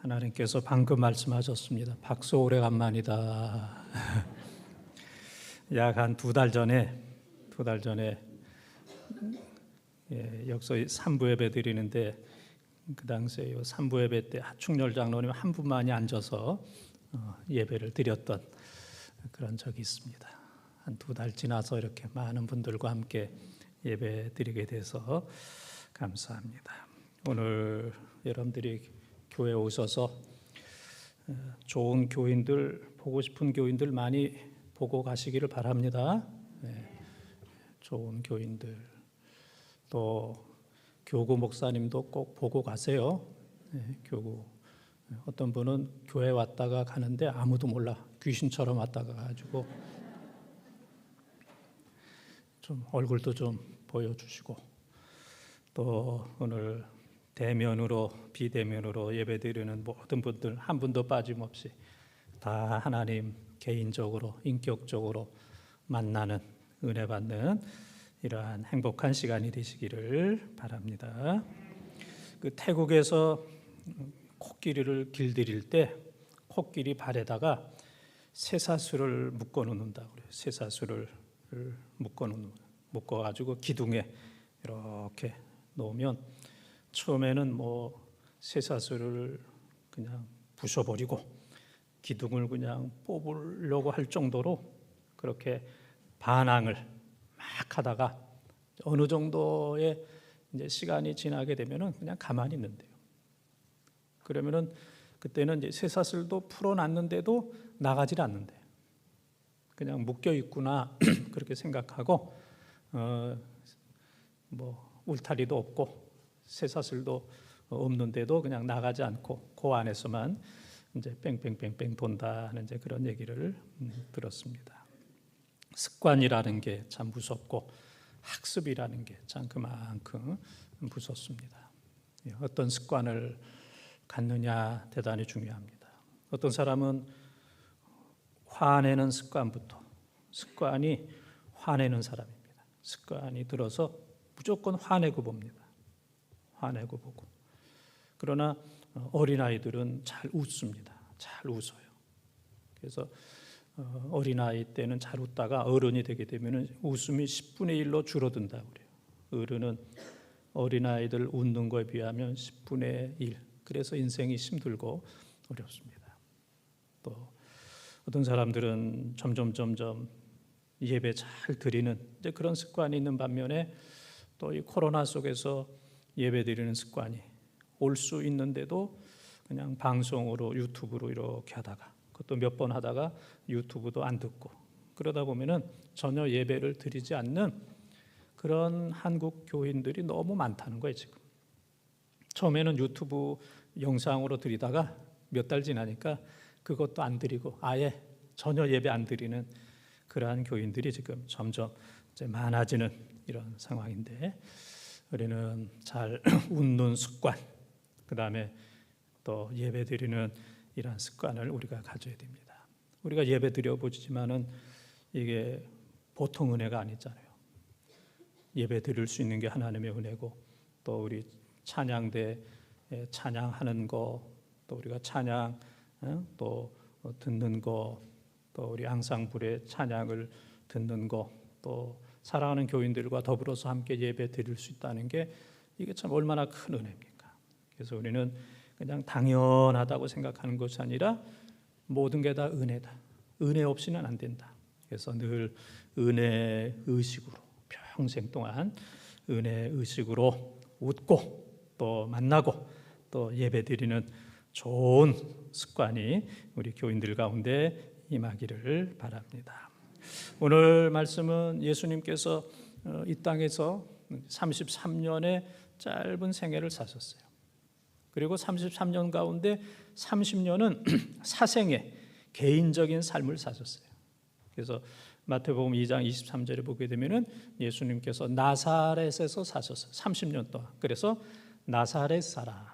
하나님께서 방금 말씀하셨습니다. 박수 오래간만이다. 약 한 두 달 전에 역서 3부 예배 드리는데 그 당시에 3부 예배 때 하충렬 장로님 한 분만이 앉아서 예배를 드렸던 그런 적이 있습니다. 한 두 달 지나서 이렇게 많은 분들과 함께 예배 드리게 돼서 감사합니다. 오늘 여러분들이 교회에 오셔서 좋은 교인들, 보고 싶은 교인들 많이 보고 가시기를 바랍니다. 좋은 교인들, 또 교구 목사님도 꼭 보고 가세요. 교구. 어떤 분은 교회 왔다가 가는데 아무도 몰라. 귀신처럼 왔다가 가지고 좀 얼굴도 좀 보여주시고, 또 오늘 대면으로 비대면으로 예배드리는 모든 분들 한 분도 빠짐없이 다 하나님 개인적으로 인격적으로 만나는 은혜 받는 이러한 행복한 시간이 되시기를 바랍니다. 그 태국에서 코끼리를 길들일 때 코끼리 발에다가 쇠사슬을 묶어 놓는다 그래요. 쇠사슬을 묶어 가지고 기둥에 이렇게 놓으면 처음에는 쇠사슬을 그냥 부숴버리고 기둥을 그냥 뽑으려고 할 정도로 그렇게 반항을 막 하다가 어느 정도의 이제 시간이 지나게 되면은 그냥 가만히 있는데요. 그러면은 그때는 이제 쇠사슬도 풀어놨는데도 나가질 않는데 그냥 묶여 있구나 그렇게 생각하고 울타리도 없고 쇠사슬도 없는데도 그냥 나가지 않고 그 안에서만 이제 뺑뺑뺑뺑 돈다 하는 이제 그런 얘기를 들었습니다. 습관이라는 게 참 무섭고 학습이라는 게 참 그만큼 무섭습니다. 어떤 습관을 갖느냐 대단히 중요합니다. 어떤 사람은 화내는 습관이 화내는 사람입니다. 습관이 들어서 무조건 화내고 봅니다. 화내고 보고. 그러나 어린아이들은 잘 웃습니다. 잘 웃어요. 그래서 어린아이 때는 잘 웃다가 어른이 되게 되면 웃음이 10분의 1로 줄어든다고 그래요. 어른은 어린아이들 웃는 거에 비하면 10분의 1. 그래서 인생이 힘들고 어렵습니다. 또 어떤 사람들은 점점 예배 잘 드리는 이제 그런 습관이 있는 반면에 또 이 코로나 속에서 예배 드리는 습관이 올 수 있는데도 그냥 방송으로 유튜브로 이렇게 하다가 그것도 몇 번 하다가 유튜브도 안 듣고 그러다 보면은 전혀 예배를 드리지 않는 그런 한국 교인들이 너무 많다는 거예요. 지금 처음에는 유튜브 영상으로 드리다가 몇 달 지나니까 그것도 안 드리고 아예 전혀 예배 안 드리는 그러한 교인들이 지금 점점 이제 많아지는 이런 상황인데, 우리는 잘 웃는 습관, 그 다음에 또 예배 드리는 이러한 습관을 우리가 가져야 됩니다. 우리가 예배 드려보지만은 이게 보통 은혜가 아니잖아요. 예배 드릴 수 있는 게 하나님의 은혜고, 또 우리 찬양대 찬양하는 거, 또 우리가 찬양 또 듣는 거, 또 우리 앙상블의 찬양을 듣는 거, 또 사랑하는 교인들과 더불어서 함께 예배 드릴 수 있다는 게 이게 참 얼마나 큰 은혜입니까? 그래서 우리는 그냥 당연하다고 생각하는 것이 아니라 모든 게 다 은혜다. 은혜 없이는 안 된다. 그래서 늘 은혜 의식으로 평생 동안 은혜 의식으로 웃고 또 만나고 또 예배 드리는 좋은 습관이 우리 교인들 가운데 임하기를 바랍니다. 오늘 말씀은 예수님께서 이 땅에서 33년의 짧은 생애를 사셨어요. 그리고 33년 가운데 30년은 사생의 개인적인 삶을 사셨어요. 그래서 마태복음 2장 23절에 보게 되면은 예수님께서 나사렛에서 사셨어요. 30년 동안. 그래서 나사렛 사람.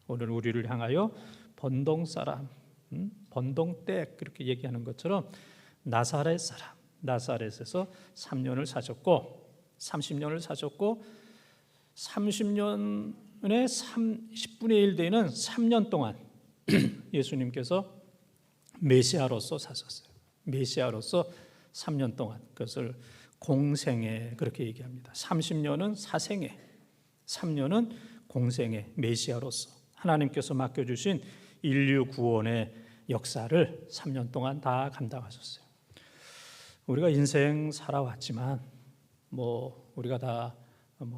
오늘 우리를 향하여 번동 사람, 번동댁 그렇게 얘기하는 것처럼 나사렛 사람, 나사렛에서 3년을 사셨고 30년을 사셨고 30년 10분의 1 되는 3년 동안 예수님께서 메시아로서 사셨어요. 메시아로서 3년 동안, 그것을 공생애 그렇게 얘기합니다. 30년은 사생애, 3년은 공생애, 메시아로서 하나님께서 맡겨주신 인류 구원의 역사를 3년 동안 다 감당하셨어요. 우리가 인생 살아왔지만 우리가 다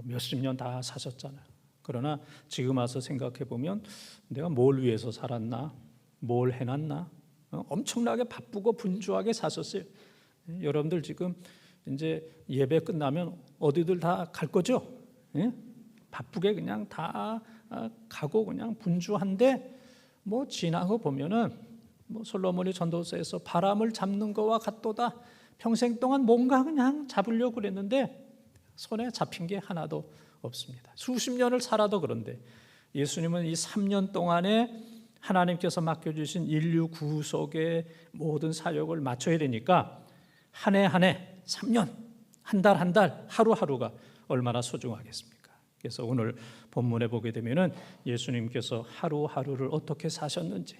몇십 년 다 사셨잖아요. 그러나 지금 와서 생각해 보면 내가 뭘 위해서 살았나, 뭘 해놨나, 엄청나게 바쁘고 분주하게 사셨어요. 여러분들 지금 이제 예배 끝나면 어디들 다 갈 거죠? 바쁘게 그냥 다 가고 그냥 분주한데 지나고 보면은 솔로몬이 전도서에서 바람을 잡는 거와 같도다. 평생 동안 뭔가 그냥 잡으려고 그랬는데 손에 잡힌 게 하나도 없습니다. 수십 년을 살아도 그런데 예수님은 이 3년 동안에 하나님께서 맡겨주신 인류 구속의 모든 사역을 마쳐야 되니까 한 해 한 해 3년, 한 달 한 달, 하루하루가 얼마나 소중하겠습니까? 그래서 오늘 본문에 보게 되면은 예수님께서 하루하루를 어떻게 사셨는지,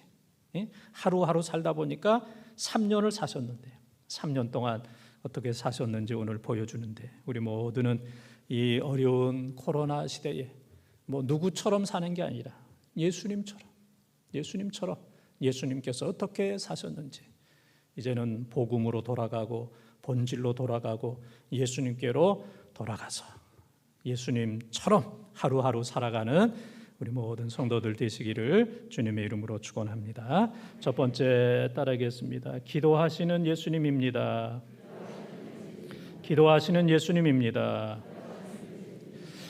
하루하루 살다 보니까 3년을 사셨는데 3년 동안 어떻게 사셨는지 오늘 보여주는데, 우리 모두는 이 어려운 코로나 시대에 누구처럼 사는 게 아니라 예수님처럼 예수님께서 어떻게 사셨는지, 이제는 복음으로 돌아가고 본질로 돌아가고 예수님께로 돌아가서 예수님처럼 하루하루 살아가는 우리 모든 성도들 되시기를 주님의 이름으로 축원합니다. 첫 번째 따르겠습니다. 기도하시는 예수님입니다. 기도하시는 예수님입니다.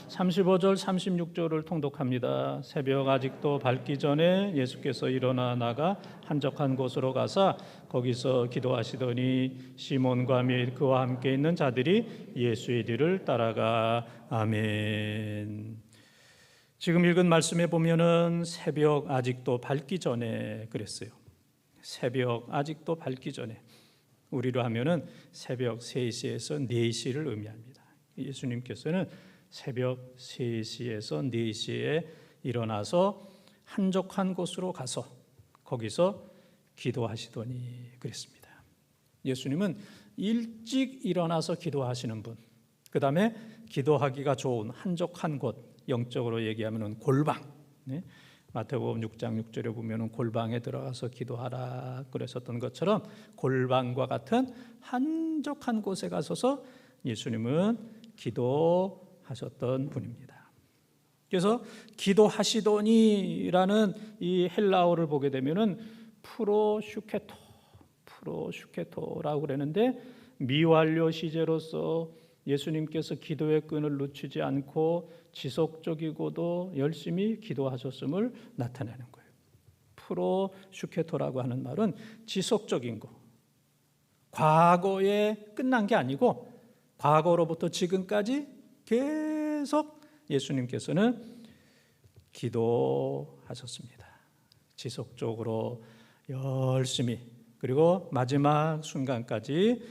35절 36절을 통독합니다. 새벽 아직도 밝기 전에 예수께서 일어나 나가 한적한 곳으로 가사 거기서 기도하시더니 시몬과 및 그와 함께 있는 자들이 예수의 뒤를 따라가. 아멘. 지금 읽은 말씀에 보면은 새벽 아직도 밝기 전에 그랬어요. 새벽 아직도 밝기 전에, 우리로 하면은 새벽 3시에서 4시를 의미합니다. 예수님께서는 새벽 3시에서 4시에 일어나서 한적한 곳으로 가서 거기서 기도하시더니 그랬습니다. 예수님은 일찍 일어나서 기도하시는 분, 그 다음에 기도하기가 좋은 한적한 곳, 영적으로 얘기하면 골방, 마태복음 6장 6절에 보면 골방에 들어가서 기도하라 그랬었던 것처럼 골방과 같은 한적한 곳에 가서서 예수님은 기도하셨던 분입니다. 그래서 기도하시더니라는 이 헬라어를 보게 되면은 프로슈케토라고 그러는데, 미완료 시제로서 예수님께서 기도의 끈을 놓치지 않고 지속적이고도 열심히 기도하셨음을 나타내는 거예요. 프로슈케토라고 하는 말은 지속적인 거, 과거에 끝난 게 아니고 과거로부터 지금까지 계속 예수님께서는 기도하셨습니다. 지속적으로 열심히, 그리고 마지막 순간까지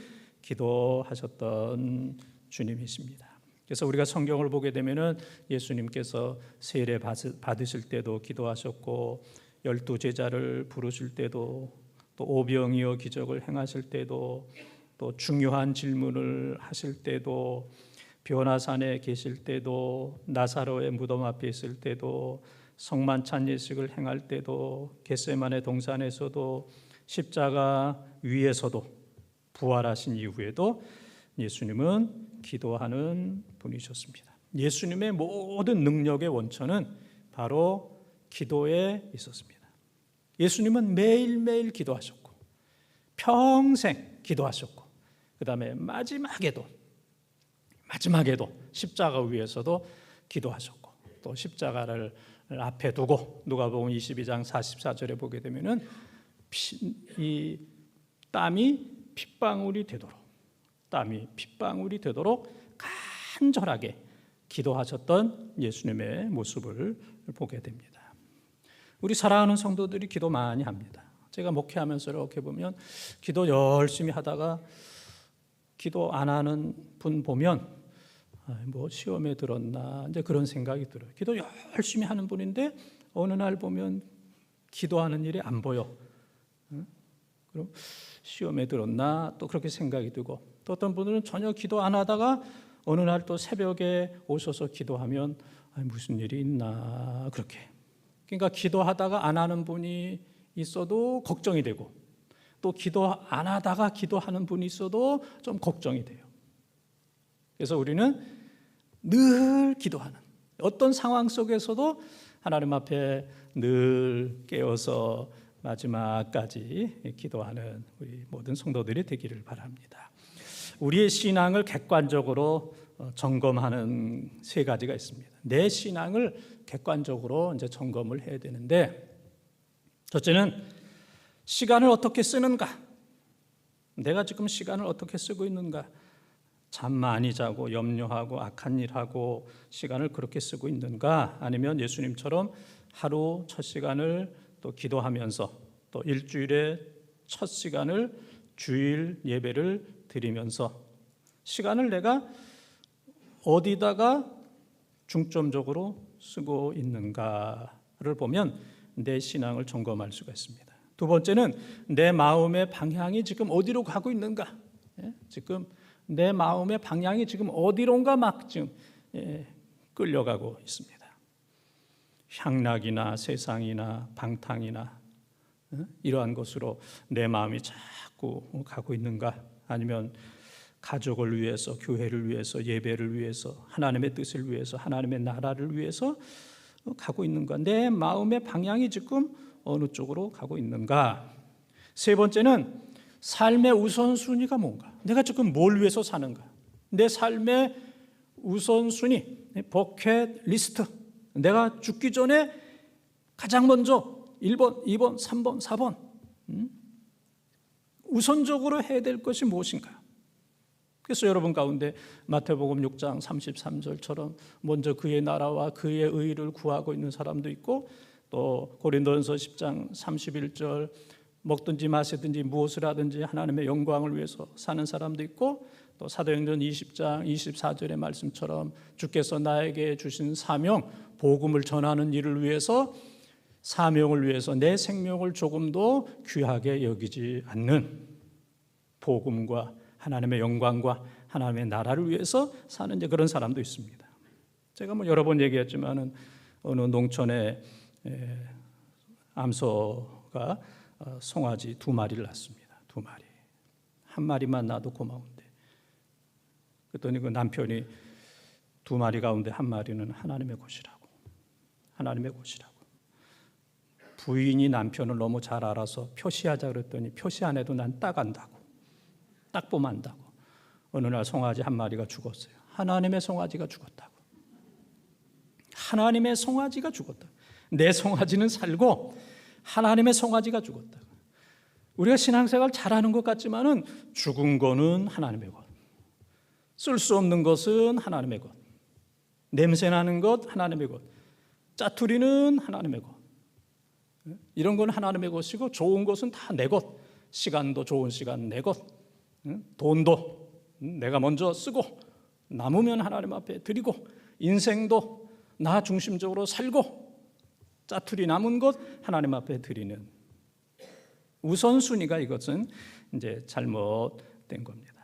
기도하셨던 주님이십니다. 그래서 우리가 성경을 보게 되면은 예수님께서 세례 받으실 때도 기도하셨고, 12제자를 부르실 때도, 또 오병이어 기적을 행하실 때도, 또 중요한 질문을 하실 때도, 변화산에 계실 때도, 나사로의 무덤 앞에 있을 때도, 성만찬 예식을 행할 때도, 겟세마네 동산에서도, 십자가 위에서도, 부활하신 이후에도 예수님은 기도하는 분이셨습니다. 예수님의 모든 능력의 원천은 바로 기도에 있었습니다. 예수님은 매일매일 기도하셨고, 평생 기도하셨고, 그 다음에 마지막에도 십자가 위에서도 기도하셨고, 또 십자가를 앞에 두고 누가복음 22장 44절에 보게 되면은 이 땀이 핏방울이 되도록 간절하게 기도하셨던 예수님의 모습을 보게 됩니다. 우리 사랑하는 성도들이 기도 많이 합니다. 제가 목회하면서 이렇게 보면 기도 열심히 하다가 기도 안 하는 분 보면 뭐 시험에 들었나 이제 그런 생각이 들어요. 기도 열심히 하는 분인데 어느 날 보면 기도하는 일이 안 보여. 그럼 시험에 들었나 또 그렇게 생각이 들고, 또 어떤 분들은 전혀 기도 안 하다가 어느 날 또 새벽에 오셔서 기도하면 무슨 일이 있나 그렇게. 그러니까 기도하다가 안 하는 분이 있어도 걱정이 되고, 또 기도 안 하다가 기도하는 분이 있어도 좀 걱정이 돼요. 그래서 우리는 늘 기도하는, 어떤 상황 속에서도 하나님 앞에 늘 깨어서 마지막까지 기도하는 우리 모든 성도들이 되기를 바랍니다. 우리의 신앙을 객관적으로 점검하는 세 가지가 있습니다. 내 신앙을 객관적으로 이제 점검을 해야 되는데, 첫째는 시간을 어떻게 쓰는가? 내가 지금 시간을 어떻게 쓰고 있는가? 잠 많이 자고 염려하고 악한 일하고 시간을 그렇게 쓰고 있는가? 아니면 예수님처럼 하루 첫 시간을 또 기도하면서, 또 일주일에 첫 시간을 주일 예배를 드리면서 시간을 내가 어디다가 중점적으로 쓰고 있는가를 보면 내 신앙을 점검할 수가 있습니다. 두 번째는 내 마음의 방향이 지금 어디로 가고 있는가? 지금 내 마음의 방향이 지금 어디론가 막 지금 끌려가고 있습니다. 향락이나 세상이나 방탕이나 이러한 것으로 내 마음이 자꾸 가고 있는가? 아니면 가족을 위해서, 교회를 위해서, 예배를 위해서, 하나님의 뜻을 위해서, 하나님의 나라를 위해서 가고 있는가? 내 마음의 방향이 지금 어느 쪽으로 가고 있는가? 세 번째는 삶의 우선순위가 뭔가? 내가 지금 뭘 위해서 사는가? 내 삶의 우선순위, 버켓 리스트. 내가 죽기 전에 가장 먼저 1번, 2번, 3번, 4번 우선적으로 해야 될 것이 무엇인가? 그래서 여러분 가운데 마태복음 6장 33절처럼 먼저 그의 나라와 그의 의를 구하고 있는 사람도 있고, 또 고린도전서 10장 31절 먹든지 마시든지 무엇을 하든지 하나님의 영광을 위해서 사는 사람도 있고, 또 사도행전 20장 24절의 말씀처럼 주께서 나에게 주신 사명, 복음을 전하는 일을 위해서, 사명을 위해서 내 생명을 조금도 귀하게 여기지 않는, 복음과 하나님의 영광과 하나님의 나라를 위해서 사는 이제 그런 사람도 있습니다. 제가 뭐 여러 번 얘기했지만은 어느 농촌에 암소가 송아지 2마리를 낳습니다. 2마리. 한 마리만 낳아도 고마운데, 그랬더니 그 남편이 2마리 가운데 한 마리는 하나님의 것이라고, 하나님의 것이라고. 부인이 남편을 너무 잘 알아서 표시하자 그랬더니 표시 안 해도 난 딱 안다고, 딱 보면 안다고. 어느 날 송아지 한 마리가 죽었어요. 하나님의 송아지가 죽었다고. 하나님의 송아지가 죽었다. 내 송아지는 살고 하나님의 송아지가 죽었다. 우리가 신앙생활 잘하는 것 같지만은 죽은 거는 하나님의 것, 쓸 수 없는 것은 하나님의 것, 냄새나는 것 하나님의 것, 짜투리는 하나님의 것, 이런 건 하나님의 것이고, 좋은 것은 다 내 것, 시간도 좋은 시간 내 것, 돈도 내가 먼저 쓰고 남으면 하나님 앞에 드리고, 인생도 나 중심적으로 살고 짜투리 남은 것 하나님 앞에 드리는 우선순위가, 이것은 이제 잘못된 겁니다.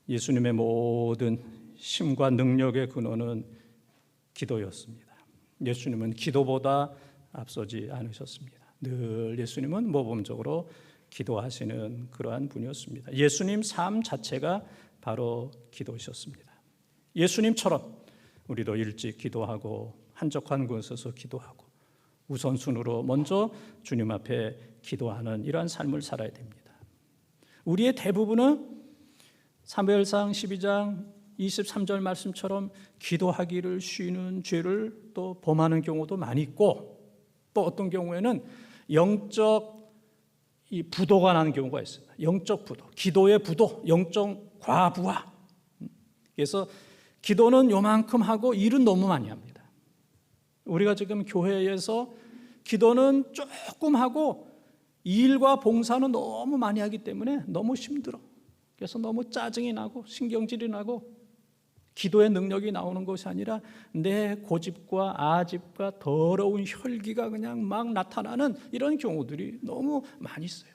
예수님의 모든 힘과 능력의 근원은 기도였습니다. 예수님은 기도보다 앞서지 않으셨습니다. 늘 예수님은 모범적으로 기도하시는 그러한 분이었습니다. 예수님 삶 자체가 바로 기도이셨습니다. 예수님처럼 우리도 일찍 기도하고 한적한 곳에서 기도하고 우선순위로 먼저 주님 앞에 기도하는 이러한 삶을 살아야 됩니다. 우리의 대부분은 사무엘상 12장 23절 말씀처럼 기도하기를 쉬는 죄를 또 범하는 경우도 많이 있고, 또 어떤 경우에는 영적 이 부도가 나는 경우가 있습니다. 영적 부도, 기도의 부도, 영적 과부하. 그래서 기도는 요만큼 하고 일은 너무 많이 합니다. 우리가 지금 교회에서 기도는 조금 하고 일과 봉사는 너무 많이 하기 때문에 너무 힘들어. 그래서 너무 짜증이 나고 신경질이 나고 기도의 능력이 나오는 것이 아니라 내 고집과 아집과 더러운 혈기가 그냥 막 나타나는 이런 경우들이 너무 많이 있어요.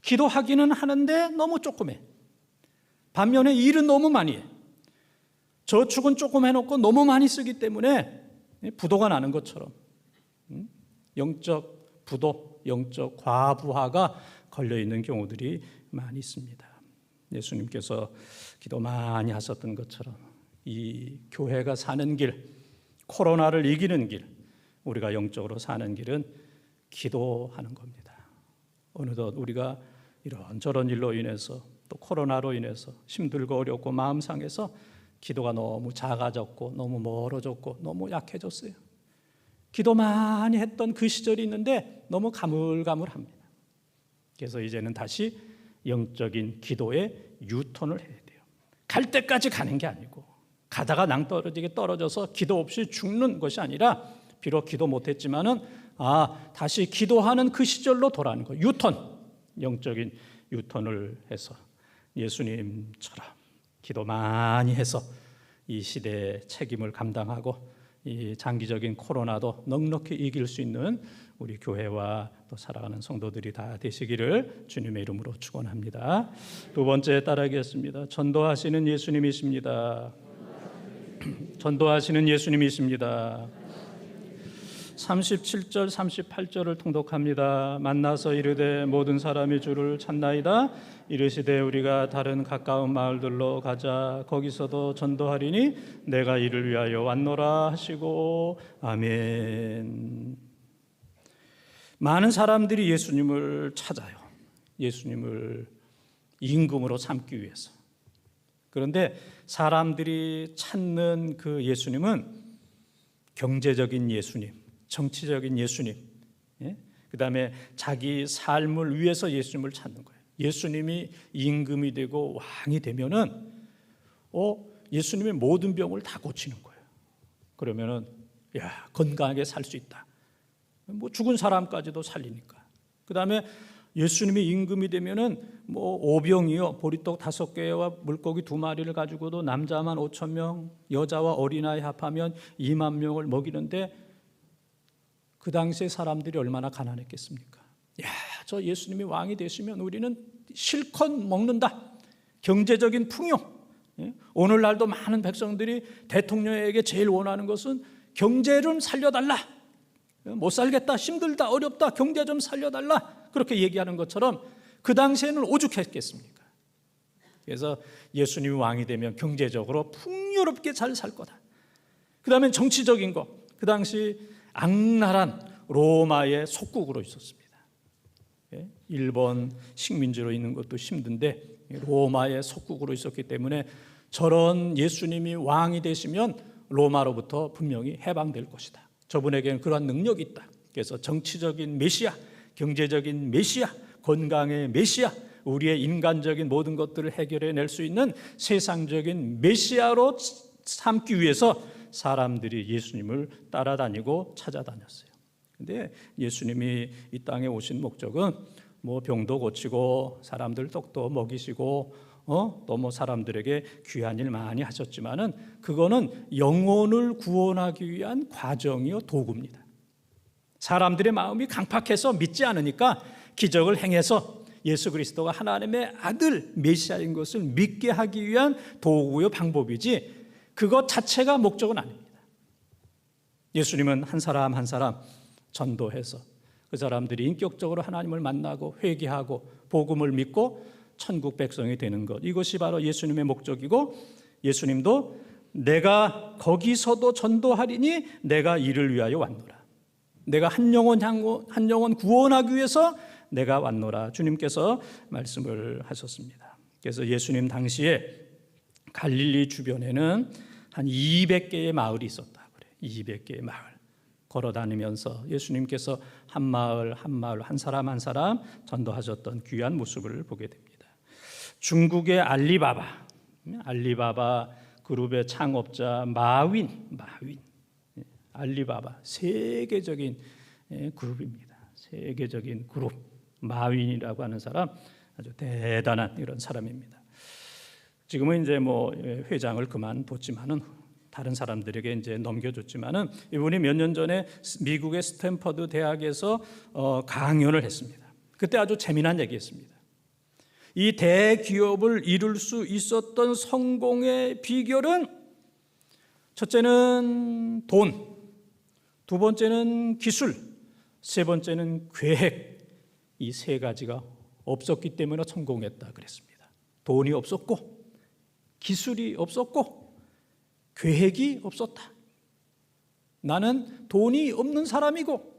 기도하기는 하는데 너무 조그매. 반면에 일은 너무 많이 해. 저축은 조금 해놓고 너무 많이 쓰기 때문에 부도가 나는 것처럼 영적 부도, 영적 과부하가 걸려있는 경우들이 많이 있습니다. 예수님께서 기도 많이 하셨던 것처럼 이 교회가 사는 길, 코로나를 이기는 길, 우리가 영적으로 사는 길은 기도하는 겁니다. 어느덧 우리가 이런저런 일로 인해서 또 코로나로 인해서 힘들고 어렵고 마음 상해서 기도가 너무 작아졌고 너무 멀어졌고 너무 약해졌어요. 기도 많이 했던 그 시절이 있는데 너무 가물가물합니다. 그래서 이제는 다시 영적인 기도에 유턴을 해야 돼요. 갈 때까지 가는 게 아니고 가다가 낭떠러지게 떨어져서 기도 없이 죽는 것이 아니라 비록 기도 못했지만은 다시 기도하는 그 시절로 돌아가는 거예요. 유턴, 영적인 유턴을 해서 예수님처럼 기도 많이 해서 이 시대의 책임을 감당하고 이 장기적인 코로나도 넉넉히 이길 수 있는 우리 교회와 또 살아가는 성도들이 다 되시기를 주님의 이름으로 축원합니다. 두 번째 따라하겠습니다. 전도하시는 예수님이십니다. 전도하시는 예수님이십니다. 37절 38절을 통독합니다. 만나서 이르되 모든 사람이 주를 찾나이다. 이르시되 우리가 다른 가까운 마을들로 가자. 거기서도 전도하리니 내가 이를 위하여 왔노라 하시고. 아멘. 많은 사람들이 예수님을 찾아요. 예수님을 임금으로 삼기 위해서. 그런데 사람들이 찾는 그 예수님은 경제적인 예수님, 정치적인 예수님, 그 다음에 자기 삶을 위해서 예수님을 찾는 거예요. 예수님이 임금이 되고 왕이 되면은 예수님의 모든 병을 다 고치는 거예요. 그러면은 건강하게 살 수 있다. 죽은 사람까지도 살리니까. 그 다음에 예수님이 임금이 되면은 오병이요 보리떡 5개와 물고기 2마리를 가지고도 남자만 5,000명, 여자와 어린아이 합하면 2만 명을 먹이는데 그 당시에 사람들이 얼마나 가난했겠습니까? 저 예수님이 왕이 되시면 우리는 실컷 먹는다. 경제적인 풍요. 오늘날도 많은 백성들이 대통령에게 제일 원하는 것은 경제 좀 살려달라. 못 살겠다, 힘들다, 어렵다, 경제 좀 살려달라. 그렇게 얘기하는 것처럼 그 당시에는 오죽했겠습니까? 그래서 예수님이 왕이 되면 경제적으로 풍요롭게 잘 살 거다. 그 다음에 정치적인 거. 그 당시 악랄한 로마의 속국으로 있었습니다. 일본 식민지로 있는 것도 힘든데 로마의 속국으로 있었기 때문에 저런 예수님이 왕이 되시면 로마로부터 분명히 해방될 것이다. 저분에게는 그러한 능력이 있다. 그래서 정치적인 메시아, 경제적인 메시아, 건강의 메시아, 우리의 인간적인 모든 것들을 해결해낼 수 있는 세상적인 메시아로 삼기 위해서 사람들이 예수님을 따라다니고 찾아다녔어요. 근데 예수님이 이 땅에 오신 목적은 병도 고치고 사람들 떡도 먹이시고 또 사람들에게 귀한 일 많이 하셨지만은 그거는 영혼을 구원하기 위한 과정이요 도구입니다. 사람들의 마음이 강팍해서 믿지 않으니까 기적을 행해서 예수 그리스도가 하나님의 아들 메시아인 것을 믿게 하기 위한 도구요 방법이지 그것 자체가 목적은 아닙니다. 예수님은 한 사람 한 사람 전도해서 그 사람들이 인격적으로 하나님을 만나고 회개하고 복음을 믿고 천국 백성이 되는 것, 이것이 바로 예수님의 목적이고 예수님도 내가 거기서도 전도하리니 내가 이를 위하여 왔노라. 내가 한 영혼 구원하기 위해서 내가 왔노라. 주님께서 말씀을 하셨습니다. 그래서 예수님 당시에 갈릴리 주변에는 한 200개의 마을이 있었다 그래요. 200개의 마을. 걸어다니면서 예수님께서 한 마을 한 마을 한 사람 한 사람 전도하셨던 귀한 모습을 보게 됩니다. 중국의 알리바바 그룹의 창업자 마윈 알리바바 세계적인 그룹입니다. 세계적인 그룹 마윈이라고 하는 사람 아주 대단한 이런 사람입니다. 지금은 이제 뭐 회장을 그만뒀지만은 다른 사람들에게 이제 넘겨줬지만은 이분이 몇 년 전에 미국의 스탠퍼드 대학에서 강연을 했습니다. 그때 아주 재미난 얘기했습니다. 이 대기업을 이룰 수 있었던 성공의 비결은 첫째는 돈, 두 번째는 기술, 세 번째는 계획, 이 세 가지가 없었기 때문에 성공했다 그랬습니다. 돈이 없었고 기술이 없었고 계획이 없었다. 나는 돈이 없는 사람이고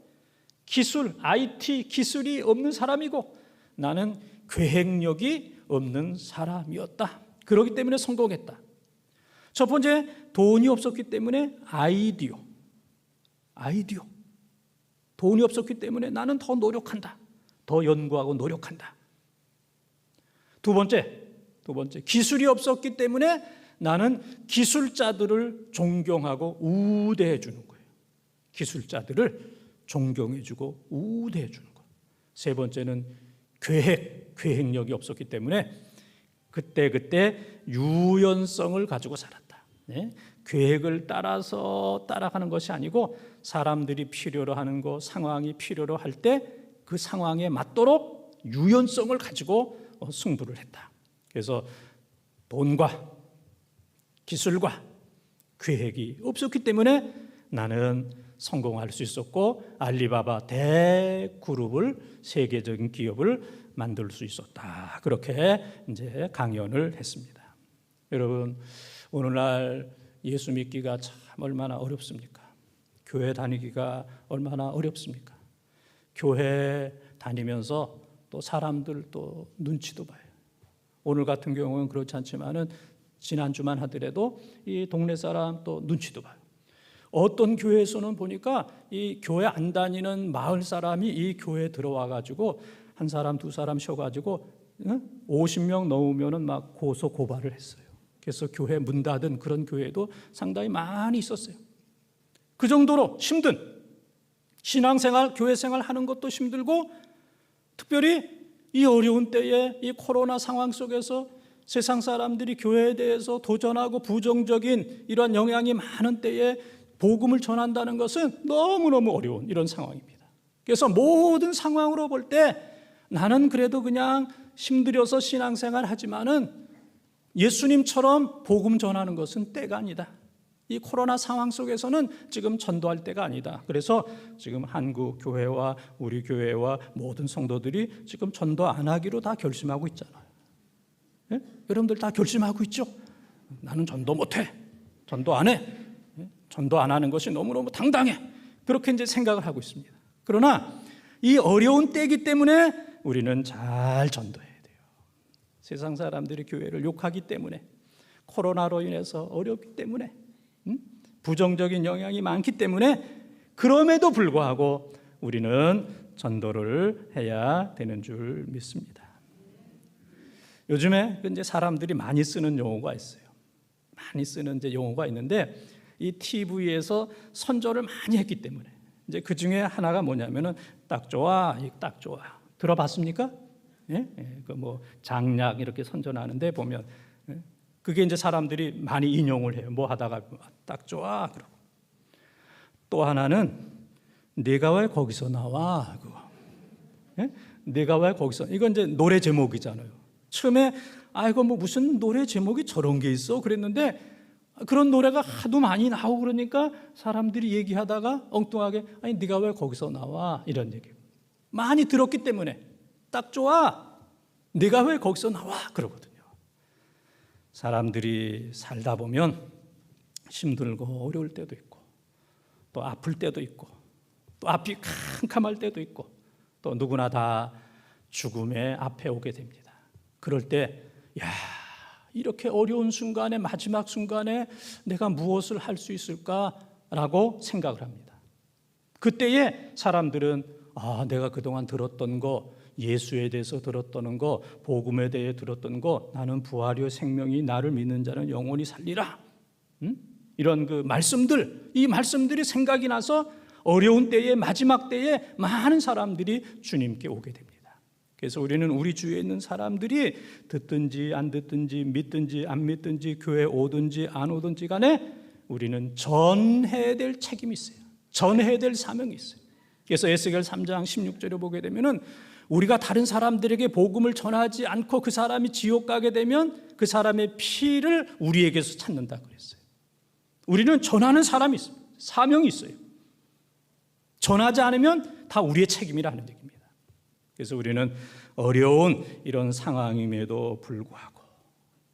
기술, IT 기술이 없는 사람이고 나는 계획력이 없는 사람이었다. 그렇기 때문에 성공했다. 첫 번째, 돈이 없었기 때문에 아이디어. 돈이 없었기 때문에 나는 더 노력한다. 더 연구하고 노력한다. 두 번째, 기술이 없었기 때문에 나는 기술자들을 존경하고 우대해 주는 거예요. 기술자들을 존경해 주고 우대해 주는 거예요. 세 번째는 계획력이 없었기 때문에 그때 유연성을 가지고 살았다. 네? 계획을 따라가는 것이 아니고 사람들이 필요로 하는 거, 상황이 필요로 할 때 그 상황에 맞도록 유연성을 가지고 승부를 했다. 그래서 돈과 기술과 계획이 없었기 때문에 나는 성공할 수 있었고 알리바바 대그룹을 세계적인 기업을 만들 수 있었다. 그렇게 이제 강연을 했습니다. 여러분, 오늘날 예수 믿기가 참 얼마나 어렵습니까? 교회 다니기가 얼마나 어렵습니까? 교회 다니면서 또 사람들 또 눈치도 봐요. 오늘 같은 경우는 그렇지 않지만은 지난주만 하더라도 이 동네 사람 또 눈치도 봐요. 어떤 교회에서는 보니까 이 교회 안 다니는 마을 사람이 이 교회에 들어와 가지고 한 사람 두 사람 쉬어가지고 50명 넘으면은 막 고소 고발을 했어요. 그래서 교회 문 닫은 그런 교회도 상당히 많이 있었어요. 그 정도로 힘든 신앙생활, 교회생활 하는 것도 힘들고 특별히 이 어려운 때에 이 코로나 상황 속에서 세상 사람들이 교회에 대해서 도전하고 부정적인 이러한 영향이 많은 때에 복음을 전한다는 것은 너무너무 어려운 이런 상황입니다. 그래서 모든 상황으로 볼 때 나는 그래도 그냥 힘들어서 신앙생활 하지만은 예수님처럼 복음 전하는 것은 때가 아니다. 이 코로나 상황 속에서는 지금 전도할 때가 아니다. 그래서 지금 한국 교회와 우리 교회와 모든 성도들이 지금 전도 안 하기로 다 결심하고 있잖아요. 예? 여러분들 다 결심하고 있죠? 나는 전도 못해. 전도 안 해. 전도 안 하는 것이 너무너무 당당해. 그렇게 이제 생각을 하고 있습니다. 그러나 이 어려운 때이기 때문에 우리는 잘 전도해야 돼요. 세상 사람들이 교회를 욕하기 때문에, 코로나로 인해서 어렵기 때문에, 부정적인 영향이 많기 때문에, 그럼에도 불구하고 우리는 전도를 해야 되는 줄 믿습니다. 요즘에 이제 사람들이 많이 쓰는 용어가 있어요. 많이 쓰는 이제 용어가 있는데 이 TV에서 선전을 많이 했기 때문에 이제 그 중에 하나가 뭐냐면은 딱 좋아, 딱 좋아. 들어봤습니까? 예? 그 뭐 장약 이렇게 선전하는데 보면 그게 이제 사람들이 많이 인용을 해요. 뭐 하다가 딱 좋아 그러고. 또 하나는 네가 왜 거기서 나와? 그거. 예? 네가 왜 거기서? 이건 이제 노래 제목이잖아요. 처음에 이거 뭐 무슨 노래 제목이 저런 게 있어? 그랬는데 그런 노래가 하도 많이 나오고 그러니까 사람들이 얘기하다가 엉뚱하게 아니 네가 왜 거기서 나와? 이런 얘기. 많이 들었기 때문에 딱 좋아. 네가 왜 거기서 나와? 그러거든요. 사람들이 살다 보면 힘들고 어려울 때도 있고 또 아플 때도 있고 또 앞이 캄캄할 때도 있고 또 누구나 다 죽음의 앞에 오게 됩니다. 그럴 때 이렇게 어려운 순간에 마지막 순간에 내가 무엇을 할 수 있을까라고 생각을 합니다. 그때에 사람들은 내가 그동안 들었던 거, 예수에 대해서 들었던 거, 복음에 대해 들었던 거, 나는 부활이요 생명이 나를 믿는 자는 영원히 살리라. 이런 그 말씀들, 이 말씀들이 생각이 나서 어려운 때에 마지막 때에 많은 사람들이 주님께 오게 됩니다. 그래서 우리는 우리 주위에 있는 사람들이 듣든지 안 듣든지 믿든지 안 믿든지 교회 오든지 안 오든지 간에 우리는 전해야 될 책임이 있어요. 전해야 될 사명이 있어요. 그래서 에스겔 3장 16절에 보게 되면은 우리가 다른 사람들에게 복음을 전하지 않고 그 사람이 지옥 가게 되면 그 사람의 피를 우리에게서 찾는다 그랬어요. 우리는 전하는 사람이 있어요. 사명이 있어요. 전하지 않으면 다 우리의 책임이라는 얘기입니다. 그래서 우리는 어려운 이런 상황임에도 불구하고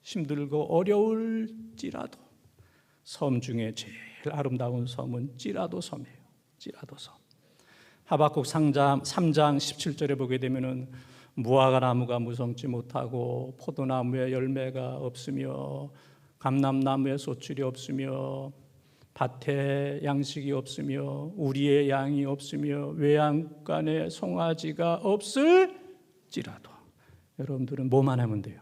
힘들고 어려울지라도 섬 중에 제일 아름다운 섬은 찌라도 섬이에요. 찌라도 섬. 하박국 3장 17절에 보게 되면은 무화과 나무가 무성치 못하고 포도나무에 열매가 없으며 감람나무에 소출이 없으며 밭에 양식이 없으며 우리의 양이 없으며 외양간에 송아지가 없을지라도 여러분들은 뭐만 하면 돼요?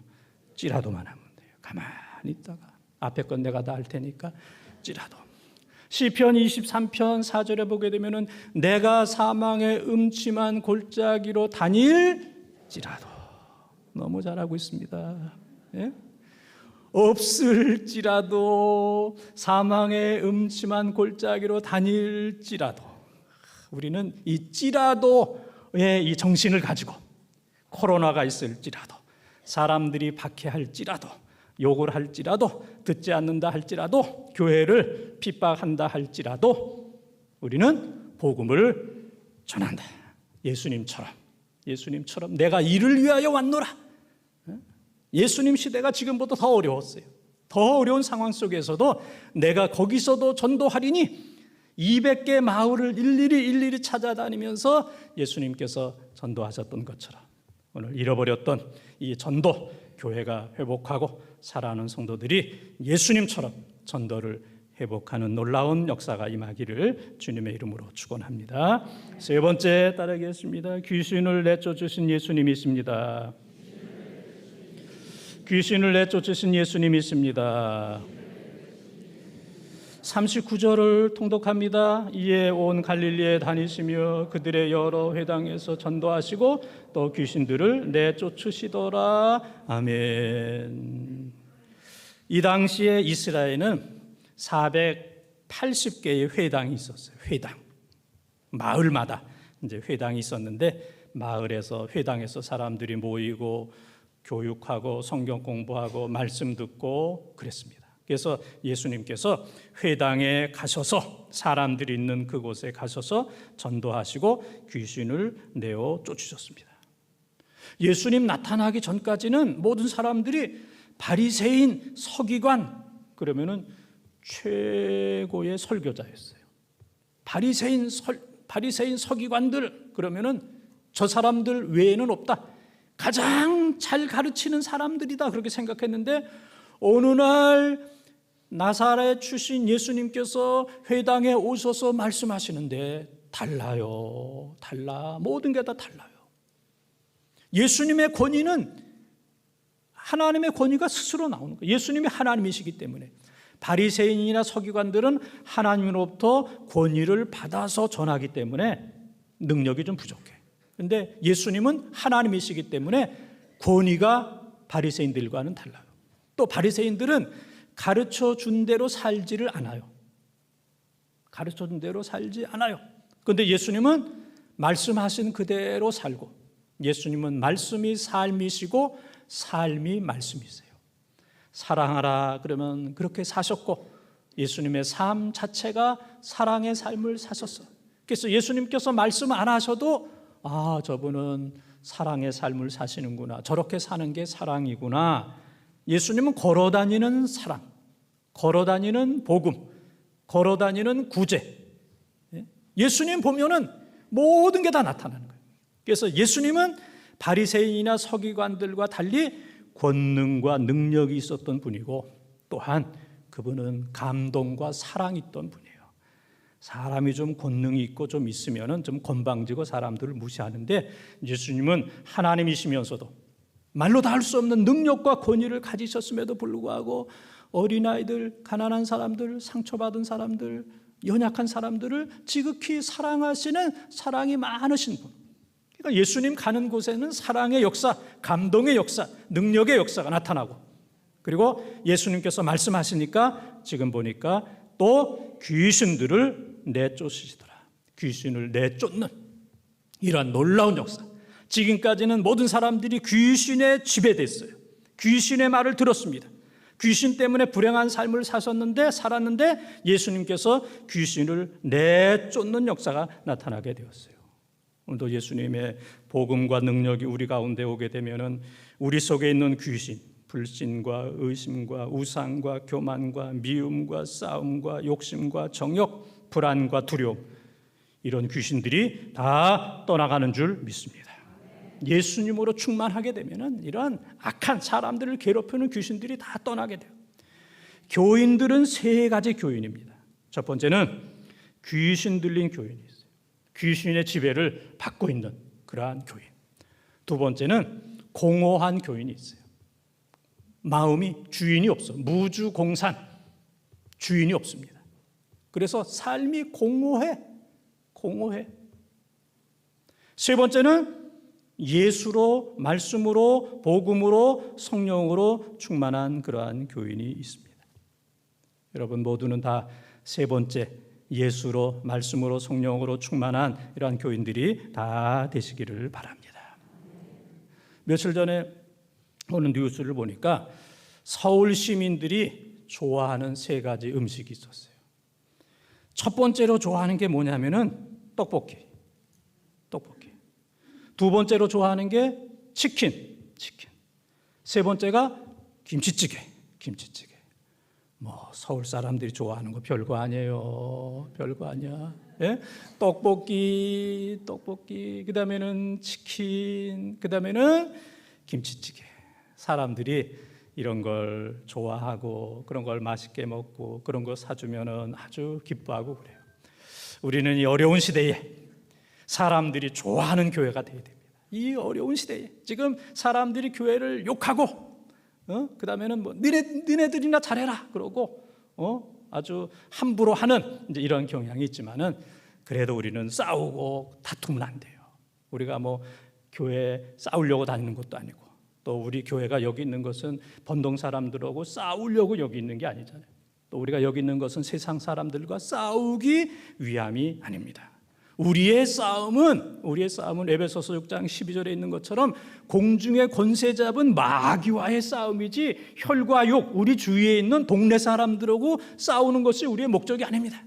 찌라도만 하면 돼요. 가만히 있다가 앞에 건 내가 다 할 테니까 찌라도. 시편 23편 4절에 보게 되면은 내가 사망의 음침한 골짜기로 다닐지라도 너무 잘하고 있습니다. 예? 없을지라도 사망의 음침한 골짜기로 다닐지라도 우리는 이 찌라도의 이 정신을 가지고 코로나가 있을지라도 사람들이 박해할지라도 욕을 할지라도 듣지 않는다 할지라도 교회를 핍박한다 할지라도 우리는 복음을 전한다. 예수님처럼 내가 이를 위하여 왔노라. 예수님 시대가 지금보다 더 어려웠어요. 더 어려운 상황 속에서도 내가 거기서도 전도하리니 200개 마을을 일일이 찾아다니면서 예수님께서 전도하셨던 것처럼 오늘 잃어버렸던 이 전도 교회가 회복하고 살아가는 성도들이 예수님처럼 전도를 회복하는 놀라운 역사가 임하기를 주님의 이름으로 축원합니다. 세 번째 따르겠습니다. 귀신을 내쫓으신 예수님이십니다. 귀신을 내쫓으신 예수님이십니다. 39절을 통독합니다. 이에 온 갈릴리에 다니시며 그들의 여러 회당에서 전도하시고 또 귀신들을 내쫓으시더라. 아멘. 이 당시에 이스라엘은 480개의 회당이 있었어요. 회당. 마을마다 이제 회당이 있었는데 마을에서 회당에서 사람들이 모이고 교육하고 성경 공부하고 말씀 듣고 그랬습니다. 그래서 예수님께서 회당에 가셔서 사람들이 있는 그곳에 가셔서 전도하시고 귀신을 내어 쫓으셨습니다. 예수님 나타나기 전까지는 모든 사람들이 바리새인 서기관 그러면은 최고의 설교자였어요. 바리새인 서기관들 그러면은 저 사람들 외에는 없다. 가장 잘 가르치는 사람들이다 그렇게 생각했는데 어느 날 나사렛 출신 예수님께서 회당에 오셔서 말씀하시는데 달라. 모든 게 다 달라요. 예수님의 권위는 하나님의 권위가 스스로 나오는 거예요. 예수님이 하나님이시기 때문에 바리새인이나 서기관들은 하나님으로부터 권위를 받아서 전하기 때문에 능력이 좀 부족해. 그런데 예수님은 하나님이시기 때문에 권위가 바리새인들과는 달라요. 또 바리새인들은 가르쳐 준 대로 살지를 않아요. 가르쳐 준 대로 살지 않아요. 그런데 예수님은 말씀하신 그대로 살고 예수님은 말씀이 삶이시고 삶이 말씀이세요. 사랑하라 그러면 그렇게 사셨고 예수님의 삶 자체가 사랑의 삶을 사셨어요. 그래서 예수님께서 말씀 안 하셔도 저분은 사랑의 삶을 사시는구나. 저렇게 사는 게 사랑이구나. 예수님은 걸어다니는 사랑, 걸어다니는 복음, 걸어다니는 구제. 예수님 보면은 모든 게 다 나타나는 거예요. 그래서 예수님은 바리새인이나 서기관들과 달리 권능과 능력이 있었던 분이고 또한 그분은 감동과 사랑이 있던 분이에요. 사람이 좀 권능이 있고 좀 있으면은 좀 건방지고 사람들을 무시하는데 예수님은 하나님이시면서도 말로 다 할 수 없는 능력과 권위를 가지셨음에도 불구하고 어린아이들, 가난한 사람들, 상처받은 사람들, 연약한 사람들을 지극히 사랑하시는 사랑이 많으신 분. 그러니까 예수님 가는 곳에는 사랑의 역사, 감동의 역사, 능력의 역사가 나타나고, 그리고 예수님께서 말씀하시니까 지금 보니까 또 귀신들을 내쫓으시더라. 귀신을 내쫓는 이러한 놀라운 역사. 지금까지는 모든 사람들이 귀신에 지배됐어요. 귀신의 말을 들었습니다. 귀신 때문에 불행한 삶을 살았는데 예수님께서 귀신을 내쫓는 역사가 나타나게 되었어요. 오늘도 예수님의 복음과 능력이 우리 가운데 오게 되면은 우리 속에 있는 귀신, 불신과 의심과 우상과 교만과 미움과 싸움과 욕심과 정욕, 불안과 두려움, 이런 귀신들이 다 떠나가는 줄 믿습니다. 예수님으로 충만하게 되면은 이러한 악한 사람들을 괴롭히는 귀신들이 다 떠나게 돼요. 교인들은 세 가지 교인입니다. 첫 번째는 귀신 들린 교인이 있어요. 귀신의 지배를 받고 있는 그러한 교인. 두 번째는 공허한 교인이 있어요. 마음이 주인이 없어. 무주공산, 주인이 없습니다. 그래서 삶이 공허해. 세 번째는 예수로, 말씀으로, 복음으로, 성령으로 충만한 그러한 교인이 있습니다. 여러분 모두는 다 세 번째, 예수로, 말씀으로, 성령으로 충만한 이러한 교인들이 다 되시기를 바랍니다. 며칠 전에 오는 뉴스를 보니까 서울 시민들이 좋아하는 세 가지 음식이 있었어요. 첫 번째로 좋아하는 게 뭐냐면은 떡볶이. 두 번째로 좋아하는 게 치킨. 세 번째가 김치찌개. 뭐 서울 사람들이 좋아하는 거 별거 아니에요. 별거 아니야. 예? 떡볶이, 그다음에는 치킨, 그다음에는 김치찌개. 사람들이 이런 걸 좋아하고 그런 걸 맛있게 먹고 그런 거 사주면은 아주 기뻐하고 그래요. 우리는 이 어려운 시대에 사람들이 좋아하는 교회가 되어야 됩니다. 이 어려운 시대에 지금 사람들이 교회를 욕하고 그다음에는 뭐 너네들이나 잘해라 그러고 아주 함부로 하는 이제 이런 경향이 있지만은 그래도 우리는 싸우고 다투면 안 돼요. 우리가 뭐 교회 싸우려고 다니는 것도 아니고 또 우리 교회가 여기 있는 것은 번동 사람들하고 싸우려고 여기 있는 게 아니잖아요. 또 우리가 여기 있는 것은 세상 사람들과 싸우기 위함이 아닙니다. 우리의 싸움은 에베소서 6장 12절에 있는 것처럼 공중의 권세 잡은 마귀와의 싸움이지 혈과 육, 우리 주위에 있는 동네 사람들하고 싸우는 것이 우리의 목적이 아닙니다.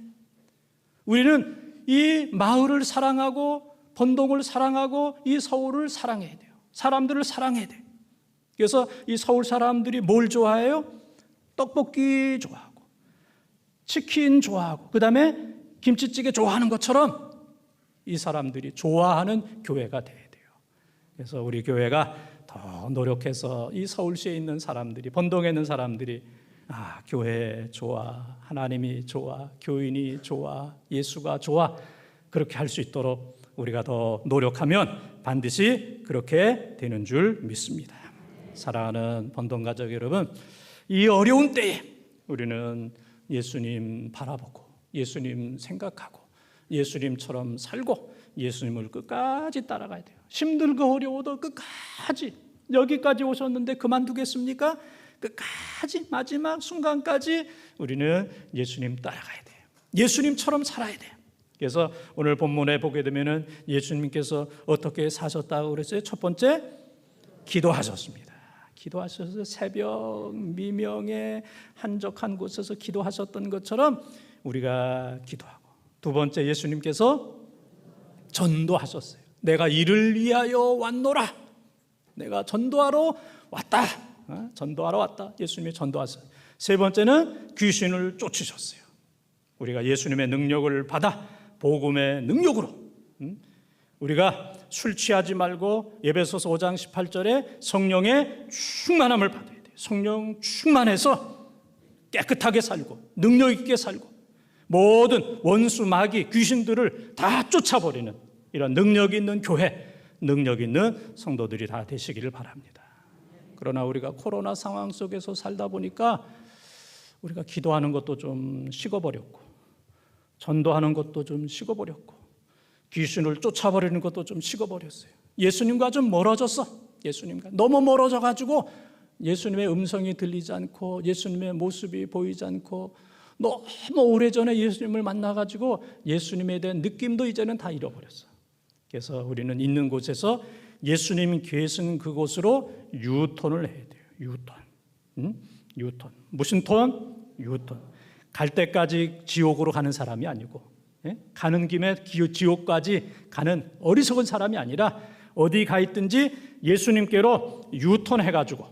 우리는 이 마을을 사랑하고 번동을 사랑하고 이 서울을 사랑해야 돼요. 사람들을 사랑해야 돼요. 그래서 이 서울 사람들이 뭘 좋아해요? 떡볶이 좋아하고 치킨 좋아하고 그다음에 김치찌개 좋아하는 것처럼 이 사람들이 좋아하는 교회가 돼야 돼요. 그래서 우리 교회가 더 노력해서 이 서울시에 있는 사람들이, 번동에 있는 사람들이 교회 좋아, 하나님이 좋아, 교인이 좋아, 예수가 좋아, 그렇게 할 수 있도록 우리가 더 노력하면 반드시 그렇게 되는 줄 믿습니다. 사랑하는 번동 가족 여러분, 이 어려운 때에 우리는 예수님 바라보고 예수님 생각하고 예수님처럼 살고 예수님을 끝까지 따라가야 돼요. 힘들고 어려워도 끝까지, 여기까지 오셨는데 그만두겠습니까? 끝까지 마지막 순간까지 우리는 예수님 따라가야 돼요. 예수님처럼 살아야 돼요. 그래서 오늘 본문에 보게 되면은 예수님께서 어떻게 사셨다고 그랬어요? 첫 번째, 기도하셨습니다. 기도하셔서 새벽 미명에 한적한 곳에서 기도하셨던 것처럼 우리가 기도하고, 두 번째 예수님께서 전도하셨어요. 내가 이를 위하여 왔노라. 내가 전도하러 왔다. 전도하러 왔다. 예수님이 전도하셨어요. 세 번째는 귀신을 쫓으셨어요. 우리가 예수님의 능력을 받아 복음의 능력으로 우리가 술 취하지 말고 에베소서 5장 18절에 성령의 충만함을 받아야 돼요. 성령 충만해서 깨끗하게 살고 능력 있게 살고 모든 원수 마귀 귀신들을 다 쫓아버리는 이런 능력 있는 교회, 능력 있는 성도들이 다 되시기를 바랍니다. 그러나 우리가 코로나 상황 속에서 살다 보니까 우리가 기도하는 것도 좀 식어버렸고 전도하는 것도 좀 식어버렸고 귀신을 쫓아버리는 것도 좀 식어버렸어요. 예수님과 좀 멀어졌어. 예수님과 너무 멀어져 가지고 예수님의 음성이 들리지 않고 예수님의 모습이 보이지 않고 너무 오래전에 예수님을 만나가지고 예수님에 대한 느낌도 이제는 다 잃어버렸어. 그래서 우리는 있는 곳에서 예수님 계신 그곳으로 유턴을 해야 돼요. 유턴. 유턴. 무슨 턴? 유턴. 갈 때까지 지옥으로 가는 사람이 아니고, 가는 김에 지옥까지 가는 어리석은 사람이 아니라 어디 가 있든지 예수님께로 유턴해가지고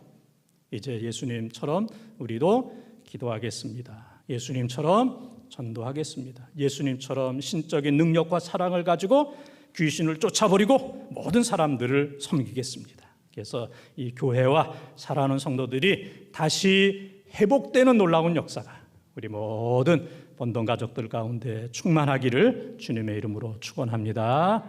이제 예수님처럼 우리도 기도하겠습니다. 예수님처럼 전도하겠습니다. 예수님처럼 신적인 능력과 사랑을 가지고 귀신을 쫓아버리고 모든 사람들을 섬기겠습니다. 그래서 이 교회와 사랑하는 성도들이 다시 회복되는 놀라운 역사가 우리 모든 본동 가족들 가운데 충만하기를 주님의 이름으로 축원합니다.